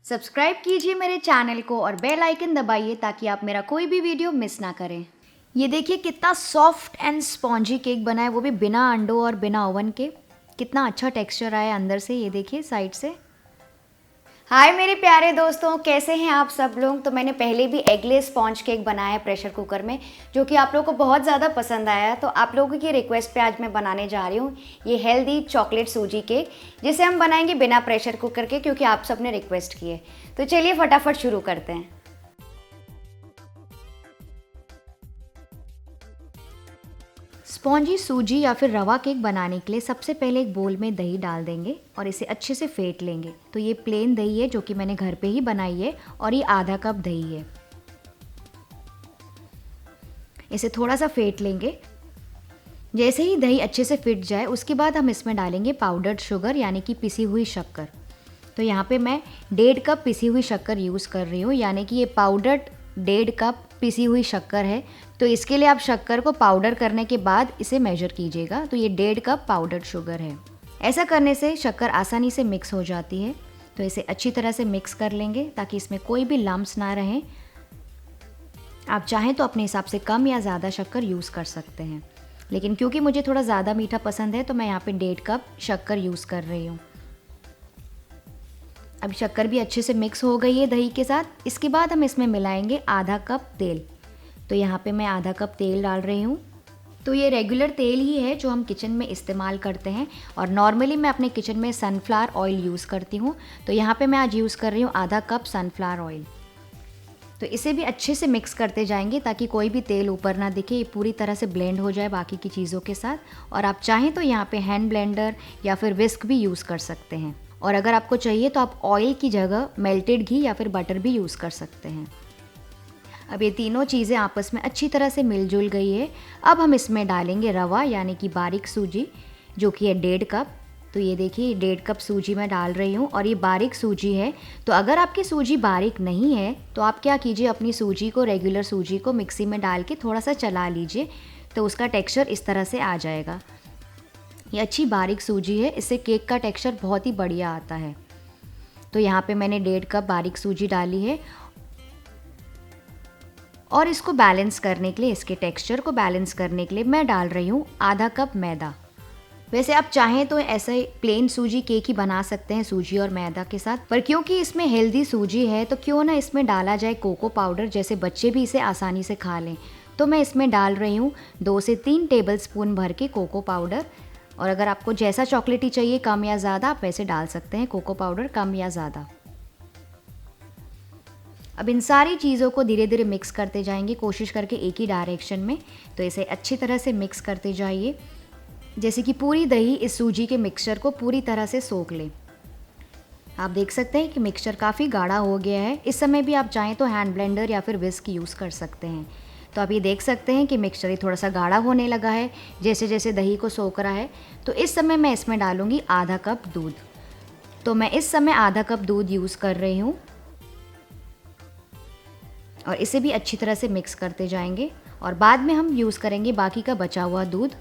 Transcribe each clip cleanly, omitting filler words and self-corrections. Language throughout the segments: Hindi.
सब्सक्राइब कीजिए मेरे चैनल को और बेल आइकन दबाइए ताकि आप मेरा कोई भी वीडियो मिस ना करें। ये देखिए कितना सॉफ्ट एंड स्पॉन्जी केक बना है, वो भी बिना अंडों और बिना ओवन के। कितना अच्छा टेक्सचर आया अंदर से, ये देखिए साइड से। हाय मेरे प्यारे दोस्तों, कैसे हैं आप सब लोग। तो मैंने पहले भी एगलेस स्पॉन्ज केक बनाया है प्रेशर कुकर में, जो कि आप लोगों को बहुत ज़्यादा पसंद आया है। तो आप लोगों की रिक्वेस्ट पे आज मैं बनाने जा रही हूँ ये हेल्दी चॉकलेट सूजी केक, जिसे हम बनाएंगे बिना प्रेशर कुकर के, क्योंकि आप सब ने रिक्वेस्ट की है। तो चलिए फटाफट शुरू करते हैं। स्पॉन्जी सूजी या फिर रवा केक बनाने के लिए सबसे पहले एक बोल में दही डाल देंगे और इसे अच्छे से फेंट लेंगे। तो ये प्लेन दही है जो कि मैंने घर पे ही बनाई है, और ये आधा कप दही है। इसे थोड़ा सा फेंट लेंगे। जैसे ही दही अच्छे से फिट जाए उसके बाद हम इसमें डालेंगे पाउडर्ड शुगर यानी कि पिसी हुई शक्कर। तो यहाँ पे मैं 1.5 कप पिसी हुई शक्कर यूज़ कर रही हूँ, यानी कि ये पाउडर्ड 1.5 कप पिसी हुई शक्कर है। तो इसके लिए आप शक्कर को पाउडर करने के बाद इसे मेजर कीजिएगा। तो ये 1.5 कप पाउडर्ड शुगर है। ऐसा करने से शक्कर आसानी से मिक्स हो जाती है। तो इसे अच्छी तरह से मिक्स कर लेंगे ताकि इसमें कोई भी लम्प्स ना रहें। आप चाहें तो अपने हिसाब से कम या ज़्यादा शक्कर यूज़ कर सकते हैं, लेकिन क्योंकि मुझे थोड़ा ज़्यादा मीठा पसंद है तो मैं यहाँ पे 1.5 कप शक्कर यूज़ कर रही हूँ। अब शक्कर भी अच्छे से मिक्स हो गई है दही के साथ। इसके बाद हम इसमें मिलाएंगे आधा कप तेल। तो यहाँ पे मैं आधा कप तेल डाल रही हूँ। तो ये रेगुलर तेल ही है जो हम किचन में इस्तेमाल करते हैं, और नॉर्मली मैं अपने किचन में सनफ्लावर ऑयल यूज़ करती हूँ। तो यहाँ पे मैं आज यूज़ कर रही हूँ आधा कप सनफ्लावर ऑयल। तो इसे भी अच्छे से मिक्स करते जाएंगे ताकि कोई भी तेल ऊपर ना दिखे, ये पूरी तरह से ब्लेंड हो जाए बाकी की चीज़ों के साथ। और आप चाहें तो यहाँ पे हैंड ब्लेंडर या फिर विस्क भी यूज़ कर सकते हैं, और अगर आपको चाहिए तो आप ऑयल की जगह मेल्टेड घी या फिर बटर भी यूज़ कर सकते हैं। अब ये तीनों चीज़ें आपस में अच्छी तरह से मिलजुल गई है। अब हम इसमें डालेंगे रवा यानी कि बारीक सूजी, जो कि है 1.5 कप। तो ये देखिए 1.5 कप सूजी मैं डाल रही हूँ, और ये बारीक सूजी है। तो अगर आपकी सूजी बारीक नहीं है तो आप क्या कीजिए, अपनी सूजी को, रेगुलर सूजी को मिक्सी में डाल के थोड़ा सा चला लीजिए, तो उसका टेक्स्चर इस तरह से आ जाएगा। ये अच्छी बारीक सूजी है, इससे केक का टेक्स्चर बहुत ही बढ़िया आता है। तो यहाँ पे मैंने 1.5 कप बारीक सूजी डाली है, और इसको बैलेंस करने के लिए, इसके टेक्सचर को बैलेंस करने के लिए मैं डाल रही हूँ आधा कप मैदा। वैसे आप चाहें तो ऐसे प्लेन सूजी केक ही बना सकते हैं सूजी और मैदा के साथ, पर क्योंकि इसमें हेल्दी सूजी है तो क्यों ना इसमें डाला जाए कोको पाउडर, जैसे बच्चे भी इसे आसानी से खा लें। तो मैं इसमें डाल रही हूँ 2 से 3 टेबल स्पून भर के कोको पाउडर। और अगर आपको जैसा चॉकलेटी चाहिए, कम या ज़्यादा, आप वैसे डाल सकते हैं कोको पाउडर, कम या ज़्यादा। अब इन सारी चीज़ों को धीरे धीरे मिक्स करते जाएंगे, कोशिश करके एक ही डायरेक्शन में। तो इसे अच्छी तरह से मिक्स करते जाइए, जैसे कि पूरी दही इस सूजी के मिक्सचर को पूरी तरह से सोख ले। आप देख सकते हैं कि मिक्सचर काफ़ी गाढ़ा हो गया है। इस समय भी आप चाहें तो हैंड ब्लेंडर या फिर विस्क यूज़ कर सकते हैं। तो आप ये देख सकते हैं कि मिक्सचर ही थोड़ा सा गाढ़ा होने लगा है जैसे जैसे दही को सोख रहा है। तो इस समय मैं इसमें डालूँगी आधा कप दूध। तो मैं इस समय आधा कप दूध यूज़ कर रही हूँ, और इसे भी अच्छी तरह से मिक्स करते जाएंगे। और बाद में हम यूज़ करेंगे बाकी का बचा हुआ दूध,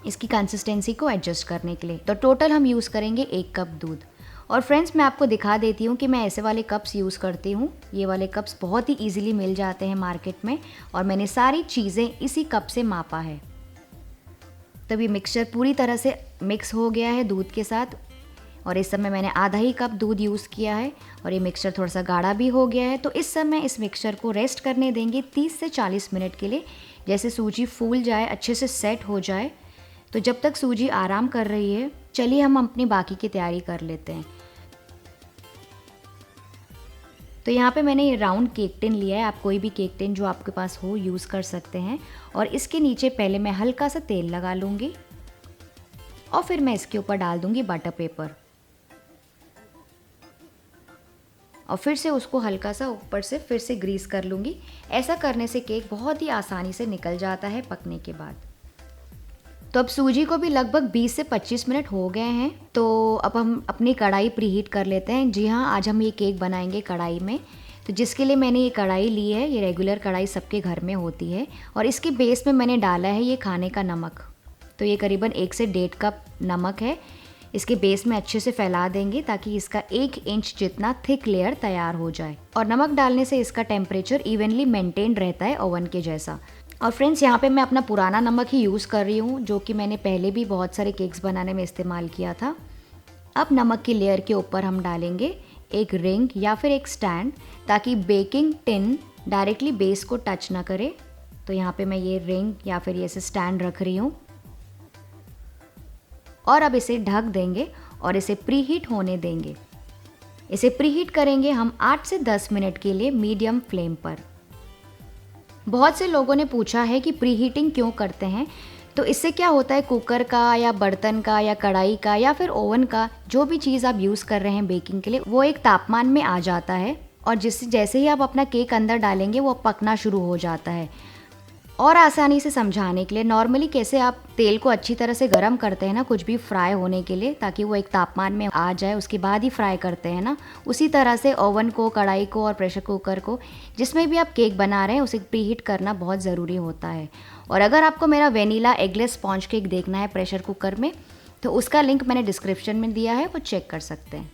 इसकी कंसिस्टेंसी को एडजस्ट करने के लिए। तो टोटल हम यूज़ करेंगे 1 कप दूध। और फ्रेंड्स, मैं आपको दिखा देती हूँ कि मैं ऐसे वाले कप्स यूज़ करती हूँ। ये वाले कप्स बहुत ही ईजिली मिल जाते हैं मार्केट में, और मैंने सारी चीज़ें इसी कप से मापा है। तब ये मिक्सचर पूरी तरह से मिक्स हो गया है दूध के साथ, और इस समय मैंने आधा ही कप दूध यूज़ किया है, और ये मिक्सचर थोड़ा सा गाढ़ा भी हो गया है। तो इस समय इस मिक्सचर को रेस्ट करने देंगे 30 से 40 मिनट के लिए, जैसे सूजी फूल जाए, अच्छे से सेट हो जाए। तो जब तक सूजी आराम कर रही है, चलिए हम अपनी बाकी की तैयारी कर लेते हैं। तो यहाँ पे मैंने ये राउंड केक टिन लिया है, आप कोई भी केक टिन जो आपके पास हो यूज़ कर सकते हैं। और इसके नीचे पहले मैं हल्का सा तेल लगा लूँगी, और फिर मैं इसके ऊपर डाल दूँगी बटर पेपर, और फिर से उसको हल्का सा ऊपर से फिर से ग्रीस कर लूँगी। ऐसा करने से केक बहुत ही आसानी से निकल जाता है पकने के बाद। तो अब सूजी को भी लगभग 20 से 25 मिनट हो गए हैं। तो अब हम अपनी कढ़ाई प्रीहीट कर लेते हैं। जी हाँ, आज हम ये केक बनाएंगे कढ़ाई में। तो जिसके लिए मैंने ये कढ़ाई ली है, ये रेगुलर कढ़ाई सबके घर में होती है, और इसके बेस में मैंने डाला है ये खाने का नमक। तो ये करीबन 1 से 1.5 कप नमक है। इसके बेस में अच्छे से फैला देंगे ताकि इसका 1 इंच जितना थिक लेयर तैयार हो जाए। और नमक डालने से इसका टेम्परेचर इवनली मेंटेन रहता है ओवन के जैसा। और फ्रेंड्स, यहाँ पे मैं अपना पुराना नमक ही यूज़ कर रही हूँ, जो कि मैंने पहले भी बहुत सारे केक्स बनाने में इस्तेमाल किया था। अब नमक की लेयर के ऊपर हम डालेंगे एक रिंग या फिर एक स्टैंड, ताकि बेकिंग टिन डायरेक्टली बेस को टच ना करे। तो यहाँ पे मैं ये रिंग या फिर ये स्टैंड रख रही हूँ और अब इसे ढक देंगे और इसे प्रीहीट होने देंगे। इसे प्रीहीट करेंगे हम 8 से 10 मिनट के लिए मीडियम फ्लेम पर। बहुत से लोगों ने पूछा है कि प्रीहीटिंग क्यों करते हैं। तो इससे क्या होता है, कुकर का या बर्तन का या कढ़ाई का या फिर ओवन का जो भी चीज़ आप यूज़ कर रहे हैं बेकिंग के लिए, वो एक तापमान में आ जाता है और जिससे जैसे ही आप अपना केक अंदर डालेंगे वो पकना शुरू हो जाता है। और आसानी से समझाने के लिए, नॉर्मली कैसे आप तेल को अच्छी तरह से गर्म करते हैं ना कुछ भी फ्राई होने के लिए, ताकि वो एक तापमान में आ जाए, उसके बाद ही फ्राई करते हैं ना, उसी तरह से ओवन को, कढ़ाई को और प्रेशर कुकर को, जिसमें भी आप केक बना रहे हैं, उसे प्रीहीट करना बहुत ज़रूरी होता है। और अगर आपको मेरा वेनिला एगलेस स्पॉन्ज केक देखना है प्रेशर कुकर में, तो उसका लिंक मैंने डिस्क्रिप्शन में दिया है, वो चेक कर सकते हैं।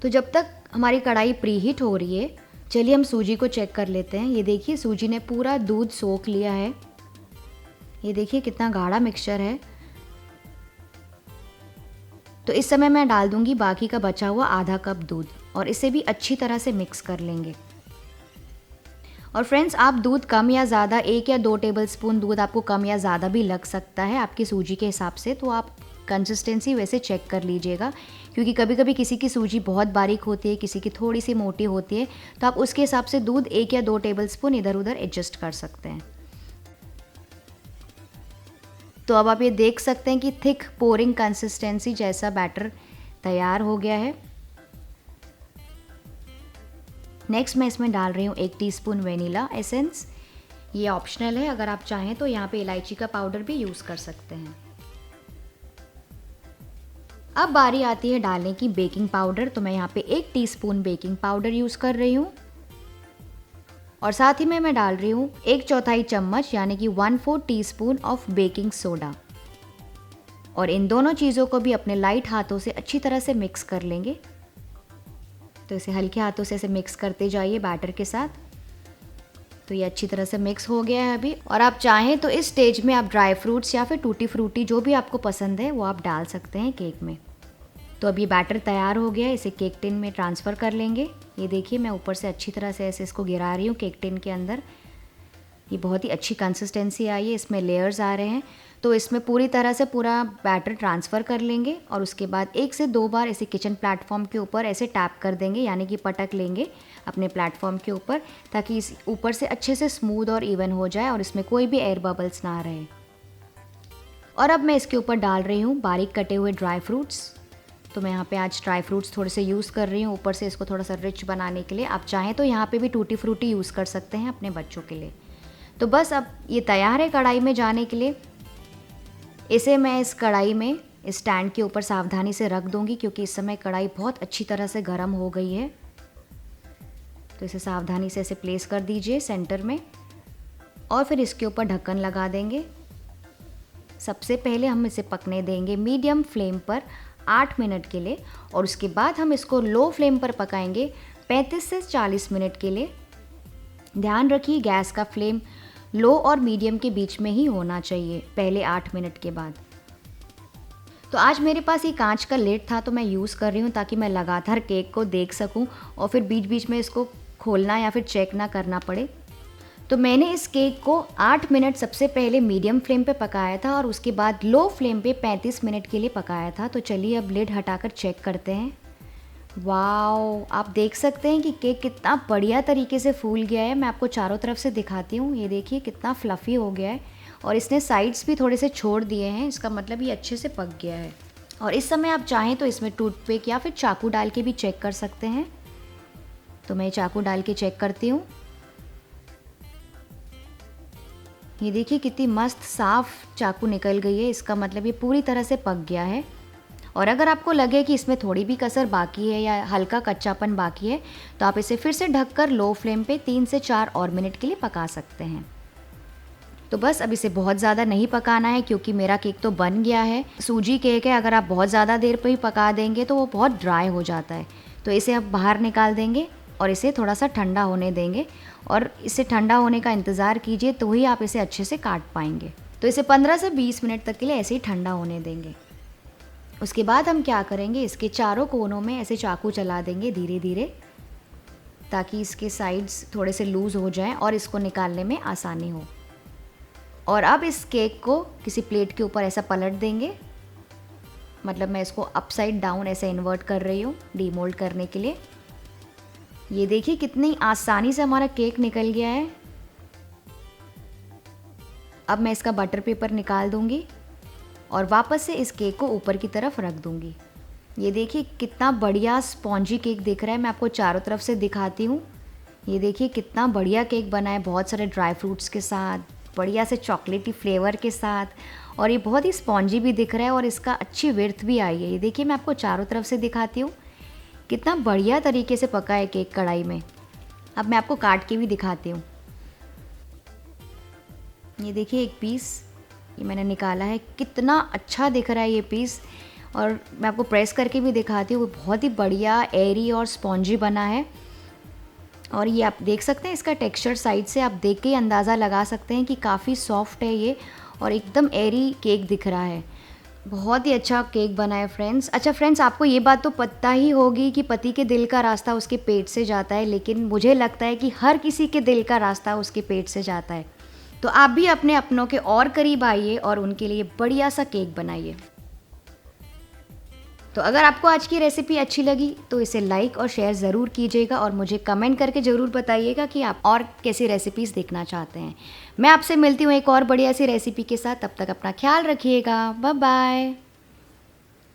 तो जब तक हमारी कढ़ाई प्रीहीट हो रही है, चलिए हम सूजी को चेक कर लेते हैं। ये देखिए, सूजी ने पूरा दूध सोख लिया है। ये देखिए कितना गाढ़ा मिक्सचर है। तो इस समय मैं डाल दूंगी बाकी का बचा हुआ आधा कप दूध और इसे भी अच्छी तरह से मिक्स कर लेंगे। और फ्रेंड्स, आप दूध कम या ज़्यादा, 1 या 2 टेबलस्पून दूध आपको कम या ज़्यादा भी लग सकता है आपकी सूजी के हिसाब से, तो आप कंसिस्टेंसी वैसे चेक कर लीजिएगा, क्योंकि कभी कभी किसी की सूजी बहुत बारीक होती है, किसी की थोड़ी सी मोटी होती है, तो आप उसके हिसाब से दूध 1 या 2 टेबलस्पून इधर उधर एडजस्ट कर सकते हैं। तो अब आप ये देख सकते हैं कि थिक पोरिंग कंसिस्टेंसी जैसा बैटर तैयार हो गया है। नेक्स्ट मैं इसमें डाल रही हूँ 1 टीस्पून वेनिला एसेंस। ये ऑप्शनल है, अगर आप चाहें तो यहाँ पे इलायची का पाउडर भी यूज़ कर सकते हैं। अब बारी आती है डालने की बेकिंग पाउडर। तो मैं यहाँ पे 1 टीस्पून बेकिंग पाउडर यूज़ कर रही हूँ और साथ ही में मैं डाल रही हूँ 1/4 चम्मच यानी कि 1/4 टीस्पून ऑफ बेकिंग सोडा। और इन दोनों चीज़ों को भी अपने लाइट हाथों से अच्छी तरह से मिक्स कर लेंगे। तो इसे हल्के हाथों से ऐसे मिक्स करते जाइए बैटर के साथ। तो ये अच्छी तरह से मिक्स हो गया है अभी। और आप चाहें तो इस स्टेज में आप ड्राई फ्रूट्स या फिर टूटी फ्रूटी जो भी आपको पसंद है वो आप डाल सकते हैं केक में। तो अब ये बैटर तैयार हो गया है, इसे केक टिन में ट्रांसफ़र कर लेंगे। ये देखिए, मैं ऊपर से अच्छी तरह से ऐसे इसको गिरा रही हूँ केक टिन के अंदर। ये बहुत ही अच्छी कंसिस्टेंसी आई है, इसमें लेयर्स आ रहे हैं। तो इसमें पूरी तरह से पूरा बैटर ट्रांसफ़र कर लेंगे और उसके बाद 1 से 2 बार इसे किचन प्लेटफॉर्म के ऊपर ऐसे टैप कर देंगे, यानी कि पटक लेंगे अपने प्लेटफॉर्म के ऊपर, ताकि इस ऊपर से अच्छे से स्मूथ और इवन हो जाए और इसमें कोई भी एयर बबल्स ना रहे। और अब मैं इसके ऊपर डाल रही हूँ बारीक कटे हुए ड्राई फ्रूट्स। तो मैं यहाँ पे आज ड्राई फ्रूट्स थोड़े से यूज़ कर रही हूँ ऊपर से इसको थोड़ा सा रिच बनाने के लिए। आप चाहें तो यहाँ पे भी टूटी फ्रूटी यूज़ कर सकते हैं अपने बच्चों के लिए। तो बस अब ये तैयार है कढ़ाई में जाने के लिए। इसे मैं इस कढ़ाई में इस स्टैंड के ऊपर सावधानी से रख दूँगी, क्योंकि इस समय कढ़ाई बहुत अच्छी तरह से गर्म हो गई है। तो इसे सावधानी से ऐसे प्लेस कर दीजिए सेंटर में और फिर इसके ऊपर ढक्कन लगा देंगे। सबसे पहले हम इसे पकने देंगे मीडियम फ्लेम पर 8 मिनट के लिए और उसके बाद हम इसको लो फ्लेम पर पकाएंगे 35 से 40 मिनट के लिए। ध्यान रखिए गैस का फ्लेम लो और मीडियम के बीच में ही होना चाहिए पहले 8 मिनट के बाद। तो आज मेरे पास ये कांच का लिड था तो मैं यूज़ कर रही हूँ, ताकि मैं लगातार केक को देख सकूँ और फिर बीच बीच में इसको खोलना या फिर चेक ना करना पड़े। तो मैंने इस केक को 8 मिनट सबसे पहले मीडियम फ्लेम पे पकाया था और उसके बाद लो फ्लेम पे 35 मिनट के लिए पकाया था। तो चलिए अब लिड हटाकर चेक करते हैं। वाओ, आप देख सकते हैं कि केक कितना बढ़िया तरीके से फूल गया है। मैं आपको चारों तरफ से दिखाती हूँ। ये देखिए कितना फ्लफ़ी हो गया है और इसने साइड्स भी थोड़े से छोड़ दिए हैं, इसका मतलब ये अच्छे से पक गया है। और इस समय आप चाहें तो इसमें टूथपिक या फिर चाकू डाल के भी चेक कर सकते हैं। तो मैं चाकू डाल के चेक करती हूँ। ये देखिए कितनी मस्त साफ़ चाकू निकल गई है, इसका मतलब ये पूरी तरह से पक गया है। और अगर आपको लगे कि इसमें थोड़ी भी कसर बाकी है या हल्का कच्चापन बाकी है, तो आप इसे फिर से ढककर लो फ्लेम पे 3 से 4 और मिनट के लिए पका सकते हैं। तो बस अब इसे बहुत ज़्यादा नहीं पकाना है क्योंकि मेरा केक तो बन गया है। सूजी केक है, अगर आप बहुत ज़्यादा देर पे ही पका देंगे तो वो बहुत ड्राई हो जाता है। तो इसे अब बाहर निकाल देंगे और इसे थोड़ा सा ठंडा होने देंगे और इसे ठंडा होने का इंतज़ार कीजिए तो ही आप इसे अच्छे से काट पाएंगे। तो इसे 15 से 20 मिनट तक के लिए ऐसे ही ठंडा होने देंगे। उसके बाद हम क्या करेंगे, इसके चारों कोनों में ऐसे चाकू चला देंगे धीरे धीरे, ताकि इसके साइड्स थोड़े से लूज़ हो जाएं और इसको निकालने में आसानी हो। और अब इस केक को किसी प्लेट के ऊपर ऐसा पलट देंगे, मतलब मैं इसको अपसाइड डाउन ऐसे इन्वर्ट कर रही हूँ डीमोल्ड करने के लिए। ये देखिए कितनी आसानी से हमारा केक निकल गया है। अब मैं इसका बटर पेपर निकाल दूँगी और वापस से इस केक को ऊपर की तरफ रख दूँगी। ये देखिए कितना बढ़िया स्पॉन्जी केक दिख रहा है। मैं आपको चारों तरफ से दिखाती हूँ। ये देखिए कितना बढ़िया केक बना है, बहुत सारे ड्राई फ्रूट्स के साथ, बढ़िया से चॉकलेटी फ्लेवर के साथ, और ये बहुत ही स्पॉन्जी भी दिख रहा है और इसका अच्छी विड्थ भी आई है। ये देखिए मैं आपको चारों तरफ से दिखाती हूँ, कितना बढ़िया तरीके से पका है केक कढ़ाई में। अब मैं आपको काट के भी दिखाती हूँ। ये देखिए एक पीस ये मैंने निकाला है, कितना अच्छा दिख रहा है ये पीस। और मैं आपको प्रेस करके भी दिखाती हूँ, बहुत ही बढ़िया एयरी और स्पॉन्जी बना है। और ये आप देख सकते हैं इसका टेक्सचर साइड से आप देख के ही अंदाज़ा लगा सकते हैं कि काफ़ी सॉफ्ट है ये और एकदम एयरी केक दिख रहा है। बहुत ही अच्छा केक बना है फ्रेंड्स। अच्छा फ्रेंड्स, आपको ये बात तो पता ही होगी कि पति के दिल का रास्ता उसके पेट से जाता है, लेकिन मुझे लगता है कि हर किसी के दिल का रास्ता उसके पेट से जाता है। तो आप भी अपने अपनों के और करीब आइए और उनके लिए बढ़िया सा केक बनाइए। तो अगर आपको आज की रेसिपी अच्छी लगी तो इसे लाइक और शेयर ज़रूर कीजिएगा और मुझे कमेंट करके ज़रूर बताइएगा कि आप और कैसी रेसिपीज़ देखना चाहते हैं। मैं आपसे मिलती हूँ एक और बढ़िया सी रेसिपी के साथ। तब तक अपना ख्याल रखिएगा। Bye bye.